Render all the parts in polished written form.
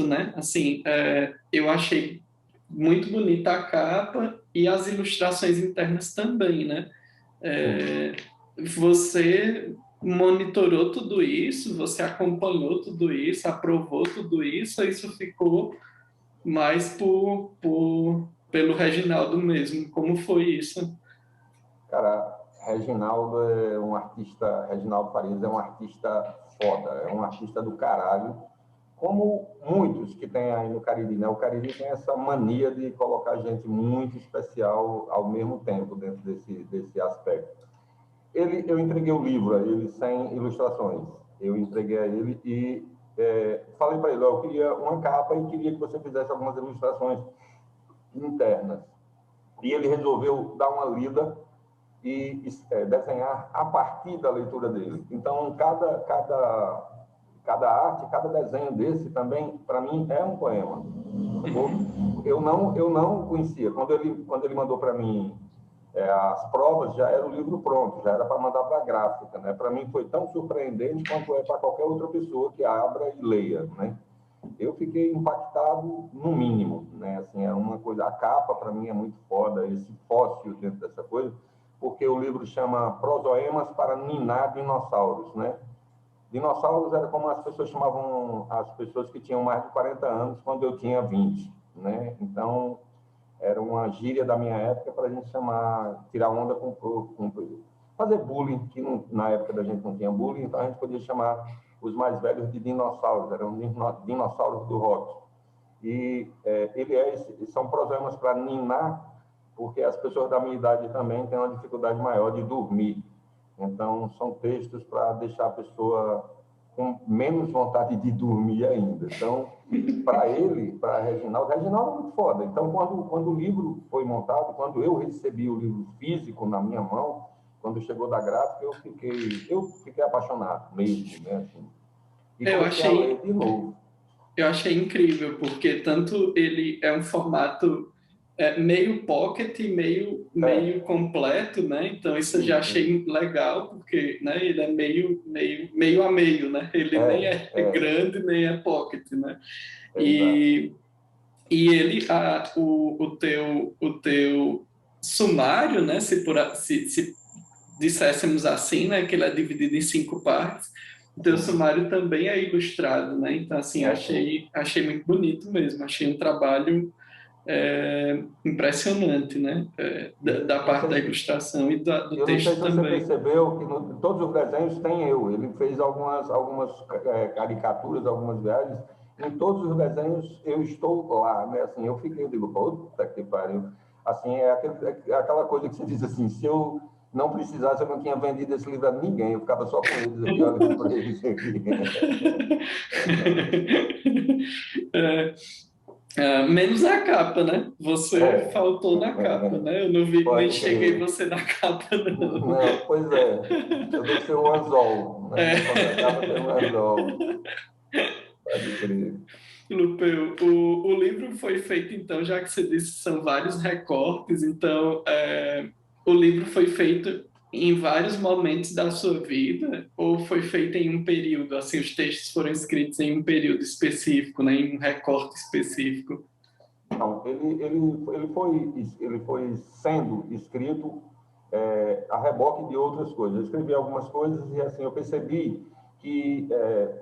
né? Assim, eu achei muito bonita a capa e as ilustrações internas também, né? Sim. É, você monitorou tudo isso, você acompanhou tudo isso, aprovou tudo isso, ou isso ficou mais pelo Reginaldo mesmo? Como foi isso? Cara, Reginaldo é um artista, Reginaldo Farias é um artista foda, é um artista do caralho, como muitos que tem aí no Cariri, né? O Cariri tem essa mania de colocar gente muito especial ao mesmo tempo dentro desse aspecto. Eu entreguei o livro a ele sem ilustrações. Eu entreguei a ele e falei para ele, eu queria uma capa e queria que você fizesse algumas ilustrações internas. E ele resolveu dar uma lida e desenhar a partir da leitura dele. Então, cada arte, cada desenho desse também, para mim, é um poema. Eu não conhecia. Quando ele mandou para mim as provas, já era o livro pronto, já era para mandar para a gráfica. Né? Para mim foi tão surpreendente quanto é para qualquer outra pessoa que abra e leia. Né? Eu fiquei impactado no mínimo, né? Assim, é uma coisa, a capa para mim é muito foda, esse fóssil dentro dessa coisa, porque o livro chama Prosoemas para Ninar Dinossauros, né? Dinossauros era como as pessoas chamavam as pessoas que tinham mais de 40 anos quando eu tinha 20, né? Então, era uma gíria da minha época para a gente chamar, tirar onda fazer bullying, que na época da gente não tinha bullying, então a gente podia chamar os mais velhos de dinossauros, eram dinossauros do rock. E são programas para ninar, porque as pessoas da minha idade também têm uma dificuldade maior de dormir. Então, são textos para deixar a pessoa com menos vontade de dormir ainda. Então, para ele, para Reginaldo é muito foda. Então, quando o livro foi montado, quando eu recebi o livro físico na minha mão, quando chegou da gráfica, eu fiquei apaixonado mesmo, né? Assim, e Eu comecei a ler achei, de novo. eu achei incrível, porque tanto ele é um formato meio pocket e meio É, completo, né? Então isso eu já sim, sim. achei legal, porque, né, ele é meio a meio, né? Ele nem É, é é, grande, nem é pocket, né? exato. E, e o teu sumário, né? Se disséssemos assim, né? Que ele é dividido em 5 partes. O teu Sim, sumário também é ilustrado, né? Então, assim, é sim. achei muito bonito mesmo. Achei um trabalho impressionante, né? Da Não parte sei da se, ilustração e do eu não sei se texto você também. percebeu que todos os desenhos tem eu. Ele fez algumas caricaturas, algumas viagens. Em todos os desenhos eu estou lá, né? Assim, eu digo, puta que pariu. Assim, é aquela coisa que você diz assim, se eu não precisasse, eu não tinha vendido esse livro a ninguém. Eu ficava só com eles aqui, olhando para eles aqui. É, menos a capa, né? Você É. faltou na capa, né? Eu não vi, nem Pode cheguei crer. você na capa, não. Não, pois é. Eu devo ser um anzol, né? Quando acaba tem um anzol. Pode crer. Lupeu, o livro foi feito, então, já que você disse que são vários recortes, então, o livro foi feito em vários momentos da sua vida, ou foi feito em um período, assim, os textos foram escritos em um período específico, né, em um recorte específico? Não, ele foi sendo escrito a reboque de outras coisas. Eu escrevi algumas coisas e assim eu percebi que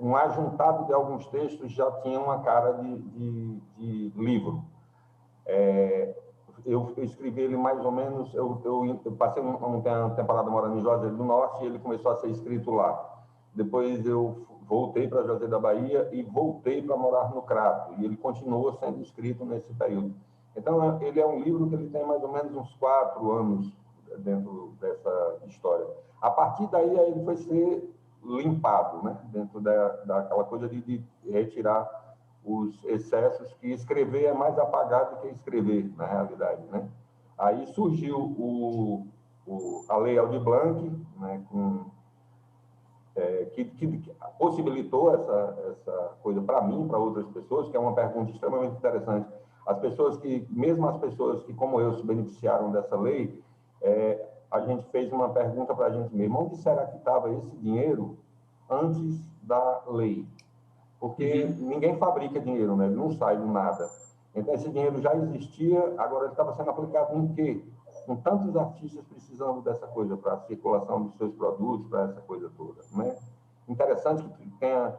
um ajuntado de alguns textos já tinha uma cara de livro. Eu escrevi ele mais ou menos, eu passei uma temporada morando em Juazeiro do Norte e ele começou a ser escrito lá. Depois eu voltei para Juazeiro da Bahia e voltei para morar no Crato. E ele continuou sendo escrito nesse período. Então, ele é um livro que ele tem mais ou menos uns 4 anos dentro dessa história. A partir daí, ele foi ser limpado, né? Dentro daquela coisa de retirar os excessos, que escrever é mais apagar do que escrever, na realidade, né? Aí surgiu a Lei Aldir Blanc, né, que possibilitou essa coisa para mim, para outras pessoas, que é uma pergunta extremamente interessante. Mesmo as pessoas que, como eu, se beneficiaram dessa lei, a gente fez uma pergunta para a gente mesmo: onde será que estava esse dinheiro antes da lei? porque ninguém fabrica dinheiro, né? Ele não sai do nada. Então, esse dinheiro já existia, agora ele estava sendo aplicado em quê? Com tantos artistas precisando dessa coisa para a circulação dos seus produtos, para essa coisa toda, né? Interessante que tenha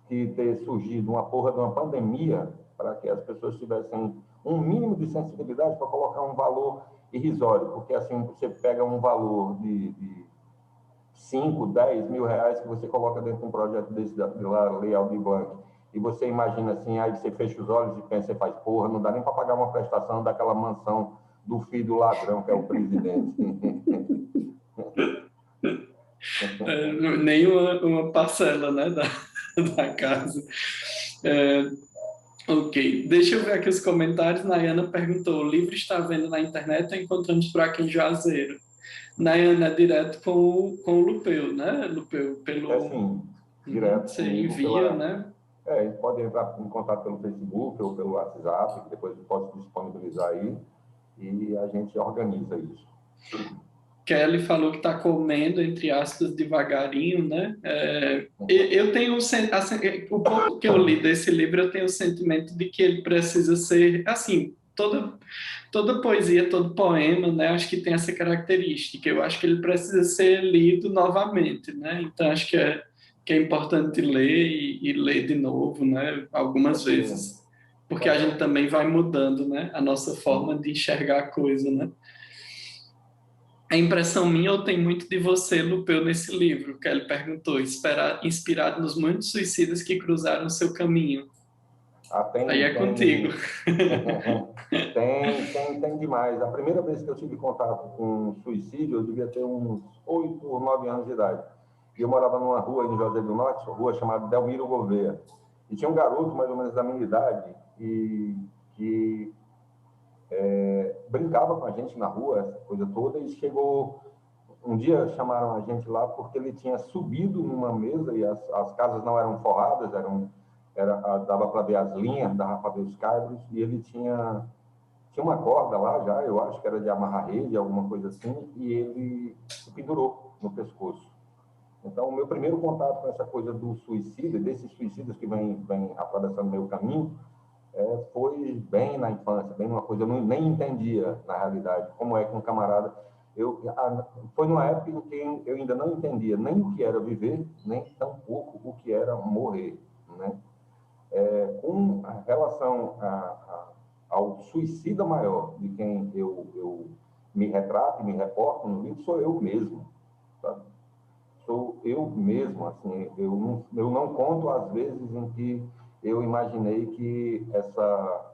que ter surgido uma porra de uma pandemia para que as pessoas tivessem um mínimo de sensibilidade para colocar um valor irrisório, porque assim você pega um valor de 5, 10 mil reais que você coloca dentro de um projeto desse da Lei Aldir Blanc, e você imagina assim, aí você fecha os olhos e pensa, você faz, porra, não dá nem para pagar uma prestação daquela mansão do filho do ladrão, que é o presidente. Nem uma parcela, né, da casa. Ok, deixa eu ver aqui os comentários. Nayana perguntou: o livro está vendo na internet ou encontramos por aqui em Juazeiro? Nayana, é direto com o Lupeu, né? Lupeu, pelo... assim, direto Você comigo envia, né? Pode entrar em contato pelo Facebook ou pelo WhatsApp, que depois eu posso disponibilizar aí, e a gente organiza isso. Kelly falou que está comendo, entre aspas, devagarinho, né? Eu tenho o pouco que eu li desse livro, eu tenho o sentimento de que ele precisa ser, assim, toda poesia, todo poema, né? Acho que tem essa característica. Eu acho que ele precisa ser lido novamente, né? Então acho que é importante ler e ler de novo, né? Algumas vezes, porque a gente também vai mudando, né? A nossa forma de enxergar a coisa, né? A impressão minha ou tem muito de você, Lupeu, nesse livro, que ele perguntou, inspirado nos muitos suicidas que cruzaram seu caminho. Aí é contigo. Tem demais. A primeira vez que eu tive contato com suicídio, eu devia ter uns 8 ou 9 anos de idade. E eu morava numa rua em Juazeiro do Norte, uma rua chamada Delmiro Gouveia. E tinha um garoto, mais ou menos da minha idade, que brincava com a gente na rua, essa coisa toda, e chegou... Um dia chamaram a gente lá porque ele tinha subido numa mesa e as casas não eram forradas, dava para ver as linhas, dava para ver os caibros, e ele tinha uma corda lá já, eu acho que era de amarrar rede, alguma coisa assim, e ele se pendurou no pescoço. Então, o meu primeiro contato com essa coisa do suicídio, desses suicidas que vem atravessando o meu caminho, foi bem na infância, bem numa coisa, eu nem entendia, na realidade, como é que um camarada... Foi numa época em que eu ainda não entendia nem o que era viver, nem tampouco o que era morrer, né? Com relação ao suicida maior de quem eu me retrato e me reporto no livro, sou eu mesmo, sabe? Sou eu mesmo, assim, eu não conto as vezes em que eu imaginei que essa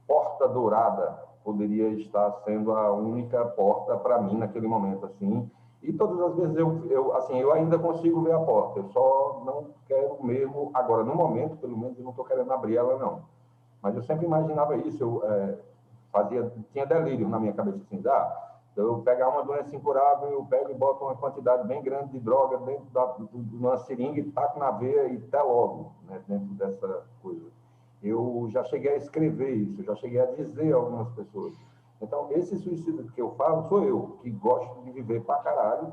porta dourada poderia estar sendo a única porta para mim naquele momento, assim. E todas as vezes eu ainda consigo ver a porta, eu só não quero mesmo, agora, no momento, pelo menos, eu não estou querendo abrir ela, não. Mas eu sempre imaginava isso, tinha delírio na minha cabeça, assim, eu pegar uma doença incurável, eu pego e boto uma quantidade bem grande de droga dentro de uma seringa e taco na veia e até logo, né, dentro dessa coisa. Eu já cheguei a escrever isso, já cheguei a dizer a algumas pessoas. Então, esse suicídio que eu falo sou eu, que gosto de viver pra caralho,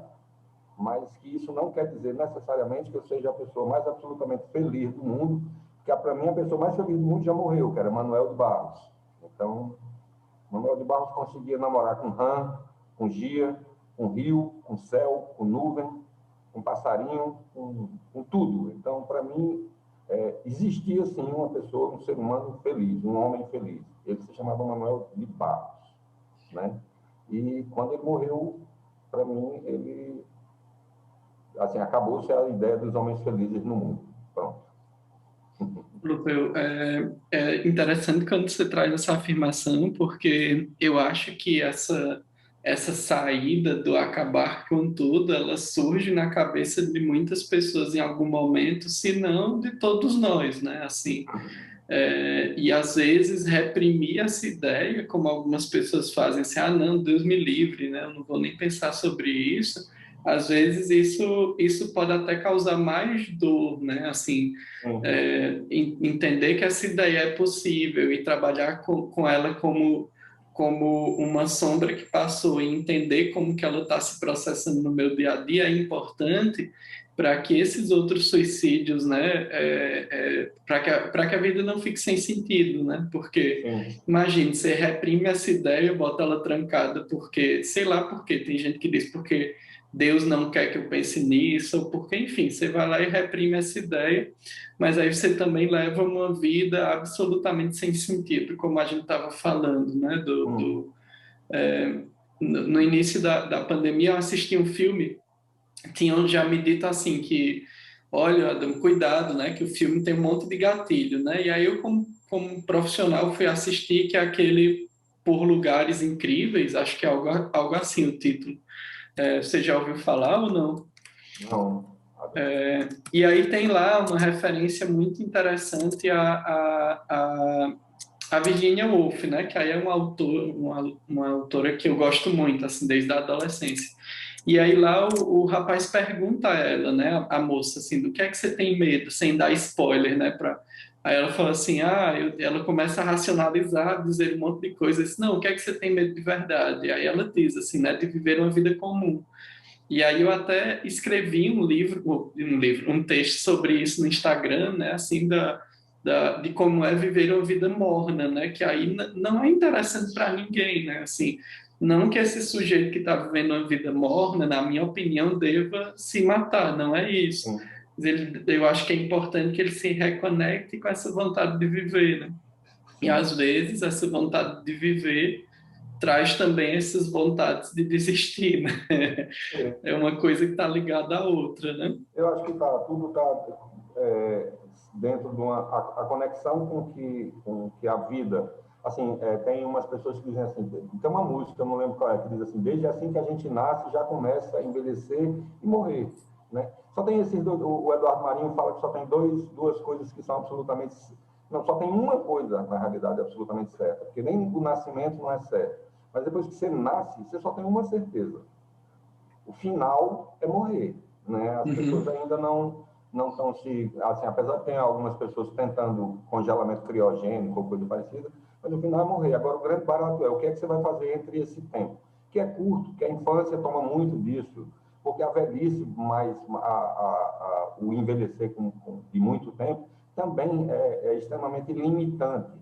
mas que isso não quer dizer necessariamente que eu seja a pessoa mais absolutamente feliz do mundo, porque para mim a pessoa mais feliz do mundo já morreu, que era Manuel de Barros. Então, Manuel de Barros conseguia namorar com rã, com gia, com rio, com céu, com nuvem, com passarinho, com tudo. Então, para mim, existia sim uma pessoa, um ser humano feliz, um homem feliz. Ele se chamava Manuel de Barros, né? E quando ele morreu, para mim, ele assim, acabou-se a ideia dos homens felizes no mundo. Pronto. Lupeu, é interessante quando você traz essa afirmação, porque eu acho que essa saída do acabar com tudo, ela surge na cabeça de muitas pessoas em algum momento, se não de todos nós, né? Assim, e às vezes reprimir essa ideia, como algumas pessoas fazem, assim, ah, não, Deus me livre, né? Eu não vou nem pensar sobre isso. Às vezes isso pode até causar mais dor, né? Assim, entender que essa ideia é possível e trabalhar com ela como uma sombra que passou e entender como que ela está se processando no meu dia a dia é importante, para que esses outros suicídios, né, para que a vida não fique sem sentido, né? Porque Sim. imagine, você reprime essa ideia, bota ela trancada, porque sei lá por quê. Tem gente que diz porque Deus não quer que eu pense nisso, ou porque, enfim, você vai lá e reprime essa ideia, mas aí você também leva uma vida absolutamente sem sentido, como a gente estava falando, né? Hum. No início da pandemia, eu assisti um filme, tinham já me dito assim que, olha, Adam, cuidado, né? Que o filme tem um monte de gatilho, né? E aí eu, como profissional, fui assistir, que é aquele Por Lugares Incríveis, acho que é algo assim o título. Você já ouviu falar ou não? Não. E aí tem lá uma referência muito interessante a Virginia Woolf, né? Que aí é uma autora que eu gosto muito, assim, desde a adolescência. E aí lá o rapaz pergunta a ela, né? A moça, assim, do que é que você tem medo, sem dar spoiler, né? Aí ela fala assim, ela começa a racionalizar, dizer um monte de coisas. Não, o que é que você tem medo de verdade? Aí ela diz, assim, né? De viver uma vida comum. E aí eu até escrevi um texto sobre isso no Instagram, né? Assim, de como é viver uma vida morna, né? Que aí não é interessante para ninguém, né? Assim, não que esse sujeito que está vivendo uma vida morna, na minha opinião, deva se matar, não é isso. Sim. Mas eu acho que é importante que ele se reconecte com essa vontade de viver, né? E Sim. às vezes essa vontade de viver traz também essas vontades de desistir, né? É. É uma coisa que está ligada à outra, né? Eu acho que tudo está dentro de a conexão com que a vida. Assim, tem umas pessoas que dizem assim, tem uma música, eu não lembro qual é, que diz assim, desde assim que a gente nasce, já começa a envelhecer e morrer, né? Só tem esses dois, o Eduardo Marinho fala que só tem duas coisas que são absolutamente, não, só tem uma coisa, na realidade, absolutamente certa, porque nem o nascimento não é certo, mas depois que você nasce, você só tem uma certeza, o final é morrer, né? As pessoas Uhum. ainda não estão se, assim, apesar de ter algumas pessoas tentando congelamento criogênico ou coisa parecida, mas no final é morrer. Agora o grande barato é o que é que você vai fazer entre esse tempo, que é curto, que a infância toma muito disso, porque a velhice mais o envelhecer de muito tempo também é extremamente limitante.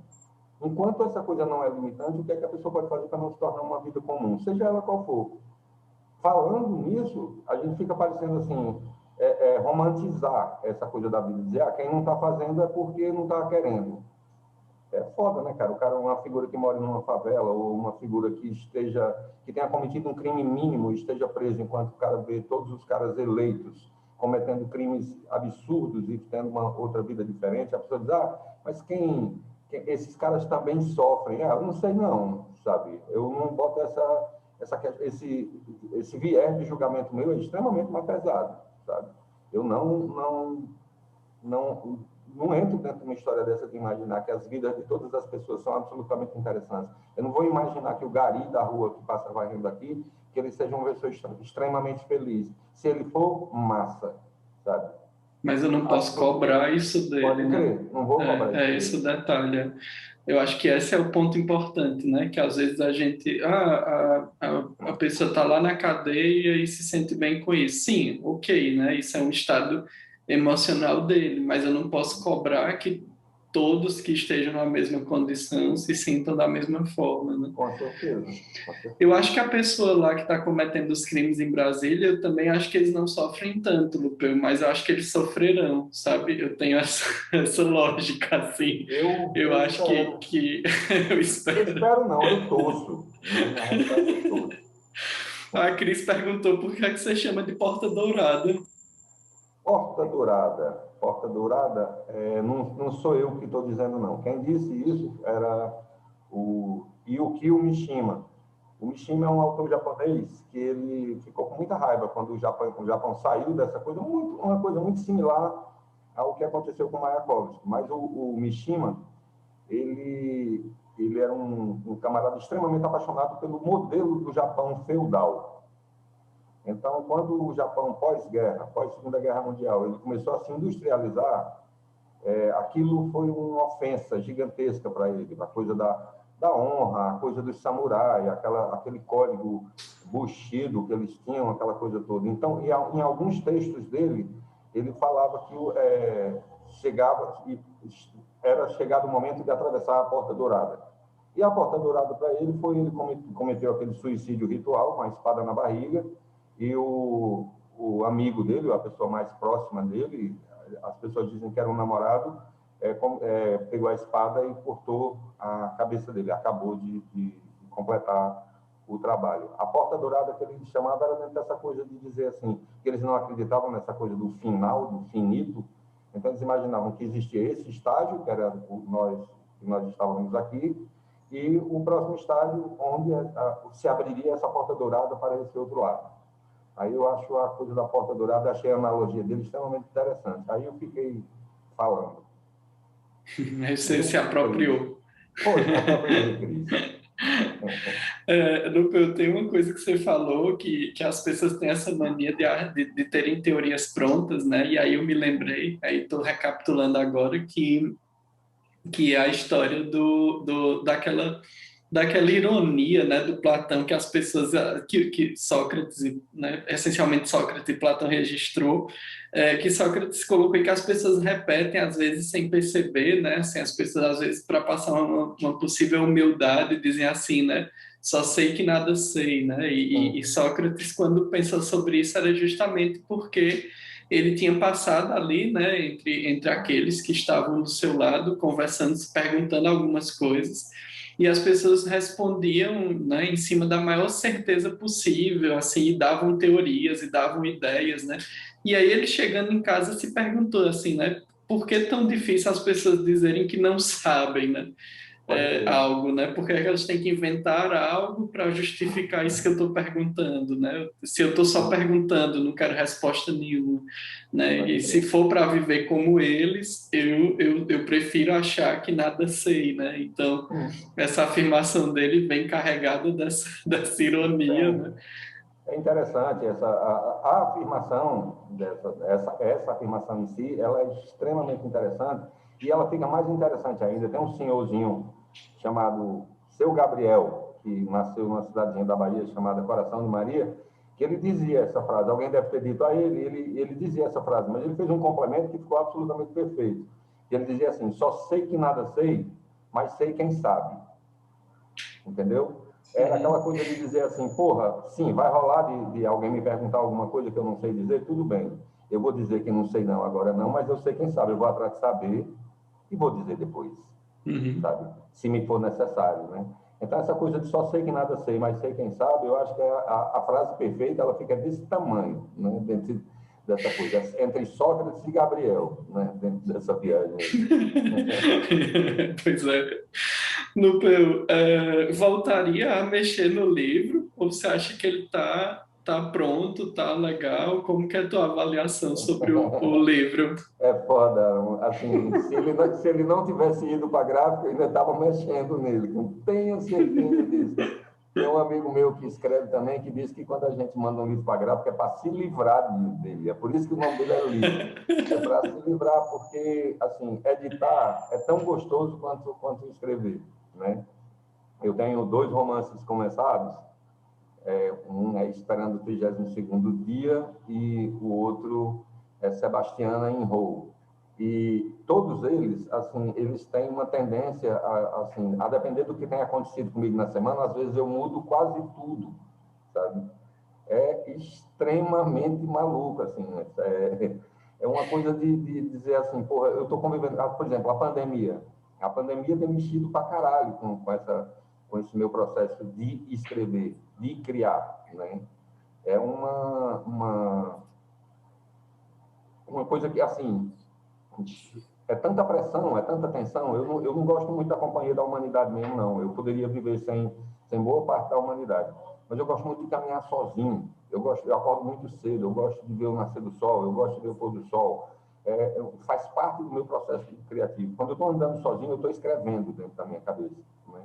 Enquanto essa coisa não é limitante, o que é que a pessoa pode fazer para não se tornar uma vida comum, seja ela qual for? Falando nisso, a gente fica parecendo assim, romantizar essa coisa da vida, dizer, quem não está fazendo é porque não está querendo. É foda, né, cara? O cara é uma figura que mora numa favela, ou uma figura que tenha cometido um crime mínimo e esteja preso, enquanto o cara vê todos os caras eleitos cometendo crimes absurdos e tendo uma outra vida diferente, a pessoa diz, mas esses caras também sofrem. Eu não sei não, sabe? Eu não boto esse viés de julgamento meu é extremamente mais pesado, sabe? Eu não, não entro dentro de uma história dessa de imaginar que as vidas de todas as pessoas são absolutamente interessantes. Eu não vou imaginar que o gari da rua que passa varrendo aqui, que ele seja uma pessoa extremamente feliz. Se ele for, massa, sabe? Mas eu não posso cobrar isso dele, Pode né? crer, não vou cobrar isso É esse o dele. detalhe. Eu acho que esse é o ponto importante, né? Que às vezes a gente, a pessoa está lá na cadeia e se sente bem com isso. Sim, ok, né? Isso é um estado emocional dele, mas eu não posso cobrar que todos que estejam na mesma condição se sintam da mesma forma, né? Com certeza, com Eu certeza. acho que a pessoa lá que está cometendo os crimes em Brasília, eu também acho que eles não sofrem tanto, Lupe, mas eu acho que eles sofrerão, sabe? Eu tenho essa lógica, assim. Eu Eu acho espero. eu Eu espero. espero não, eu torço. Né? Na realidade, eu torço. A Cris perguntou por que é que você chama de Porta Dourada. Porta Dourada. Porta Dourada, não sou eu que estou dizendo, não. Quem disse isso era o Yukio Mishima. O Mishima é um autor japonês que ele ficou com muita raiva quando o Japão saiu dessa coisa, uma coisa muito similar ao que aconteceu com Mayakovsky. Mas o Mishima, ele era um camarada extremamente apaixonado pelo modelo do Japão feudal. Então, quando o Japão pós-guerra, pós-Segunda Guerra Mundial, ele começou a se industrializar, aquilo foi uma ofensa gigantesca para ele, a coisa da honra, a coisa dos samurais, aquele código Bushido que eles tinham, aquela coisa toda. Então, em alguns textos dele, ele falava que era chegado o momento de atravessar a Porta Dourada. E a Porta Dourada, para ele, foi ele cometeu aquele suicídio ritual com a espada na barriga, e o amigo dele, a pessoa mais próxima dele, as pessoas dizem que era um namorado, pegou a espada e cortou a cabeça dele, acabou de completar o trabalho. A Porta Dourada que ele chamava era dentro dessa coisa de dizer assim, que eles não acreditavam nessa coisa do final, do finito, então eles imaginavam que existia esse estágio, que era nós estávamos aqui, e o próximo estágio onde se abriria essa Porta Dourada para esse outro lado. Aí eu acho a coisa da Porta Dourada, achei a analogia dele extremamente interessante. Aí eu fiquei falando. Você se apropriou. Foi, me apropriei, Cris. Lupe, tem uma coisa que você falou, que as pessoas têm essa mania de terem teorias prontas, né? E aí eu me lembrei, aí estou recapitulando agora, que é a história daquela ironia, né, do Platão, que as pessoas, que Sócrates, né, essencialmente Sócrates e Platão registrou, que Sócrates colocou e que as pessoas repetem às vezes sem perceber, né, assim, as pessoas às vezes para passar uma possível humildade dizem assim, né, só sei que nada sei, né, e Sócrates quando pensou sobre isso era justamente porque ele tinha passado ali, né, entre aqueles que estavam do seu lado, conversando, se perguntando algumas coisas, e as pessoas respondiam, né, em cima da maior certeza possível, assim, e davam teorias e davam ideias, né? E aí ele chegando em casa se perguntou assim, né, por que tão difícil as pessoas dizerem que não sabem, né? Algo, né? Porque elas têm que inventar algo para justificar isso que eu estou perguntando, né? Se eu estou só perguntando, não quero resposta nenhuma, né? E se for para viver como eles, eu prefiro achar que nada sei, né? Então, essa afirmação dele vem carregada dessa ironia, né? É interessante a afirmação essa afirmação em si, ela é extremamente interessante e ela fica mais interessante ainda. Tem um senhorzinho chamado Seu Gabriel, que nasceu numa cidadezinha da Bahia chamada Coração de Maria, que ele dizia essa frase. Alguém deve ter dito a ele dizia essa frase, mas ele fez um complemento que ficou absolutamente perfeito. Ele dizia assim: só sei que nada sei, mas sei quem sabe. Entendeu? Era aquela coisa de dizer assim, porra, sim, vai rolar de alguém me perguntar alguma coisa que eu não sei dizer, tudo bem. Eu vou dizer que não sei não, agora não, mas eu sei quem sabe, eu vou atrás de saber e vou dizer depois, sabe? Se me for necessário, né? Então, essa coisa de só sei que nada sei, mas sei quem sabe, eu acho que a frase perfeita, ela fica desse tamanho, né? Dentro dessa coisa, entre Sócrates e Gabriel, né? Dentro dessa viagem. Pois é. Voltaria a mexer no livro? Ou você acha que ele tá pronto, tá legal? Como que é a tua avaliação sobre o livro? É foda, assim, se ele não tivesse ido para a gráfica, eu ainda estava mexendo nele, não tenho certeza disso. Tem um amigo meu que escreve também, que diz que quando a gente manda um livro para a gráfica é para se livrar dele, é por isso que o nome dele é livro, é para se livrar, porque, assim, editar é tão gostoso quanto escrever, né? Eu tenho 2 romances começados, um é Esperando o 32º Dia e o outro é Sebastiana em Row. E todos eles, assim, eles têm uma tendência a depender do que tem acontecido comigo na semana, às vezes eu mudo quase tudo, sabe? É extremamente maluco, assim, é uma coisa de dizer assim, porra, eu estou convivendo, por exemplo, a pandemia tem mexido pra caralho com esse meu processo de escrever, de criar, né? É uma coisa que, assim, é tanta pressão, é tanta tensão, eu não gosto muito da companhia da humanidade mesmo, não. Eu poderia viver sem boa parte da humanidade, mas eu gosto muito de caminhar sozinho. Eu acordo muito cedo, eu gosto de ver o nascer do sol, eu gosto de ver o pôr do sol. Faz parte do meu processo criativo. Quando eu estou andando sozinho, eu estou escrevendo dentro da minha cabeça, né?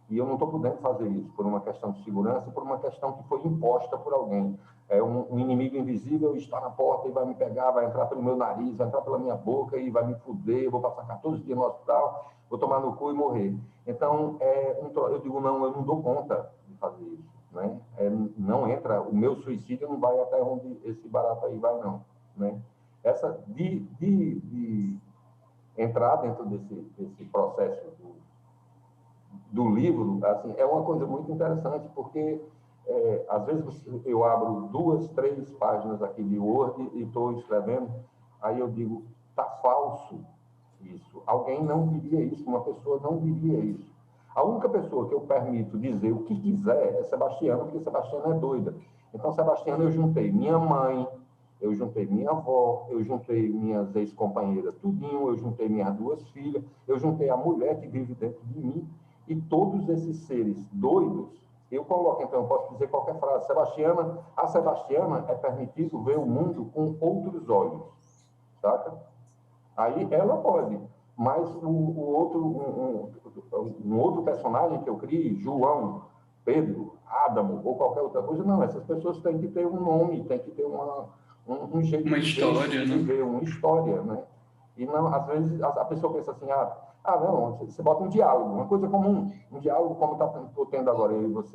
E eu não estou podendo fazer isso por uma questão de segurança, por uma questão que foi imposta por alguém. É um inimigo invisível está na porta e vai me pegar, vai entrar pelo meu nariz, vai entrar pela minha boca e vai me fuder, eu vou passar 14 dias no hospital, vou tomar no cu e morrer. Então, eu digo, não, eu não dou conta de fazer isso. Né? Não entra, o meu suicídio não vai até onde esse barato aí vai, não. Né? Essa de entrar dentro desse processo do livro, assim, é uma coisa muito interessante, porque às vezes eu abro 2, 3 páginas aqui de Word e estou escrevendo, aí eu digo, tá falso isso. Alguém não diria isso, uma pessoa não diria isso. A única pessoa que eu permito dizer o que quiser é Sebastiana, porque Sebastiana é doida. Então, Sebastiana, eu juntei minha mãe, eu juntei minha avó, eu juntei minhas ex-companheiras tudinho, eu juntei minhas 2 filhas, eu juntei a mulher que vive dentro de mim, e todos esses seres doidos, eu coloco, então, eu posso dizer qualquer frase. Sebastiana, a Sebastiana é permitido ver o mundo com outros olhos, saca? Aí ela pode, mas um outro personagem que eu crie, João, Pedro, Adamo, ou qualquer outra coisa, não, essas pessoas têm que ter um nome, têm que ter um jeito Uma de ver, história, né? uma história, né? E não, às vezes a pessoa pensa assim, não, você bota um diálogo, uma coisa comum, um diálogo como está tendo agora eu e você.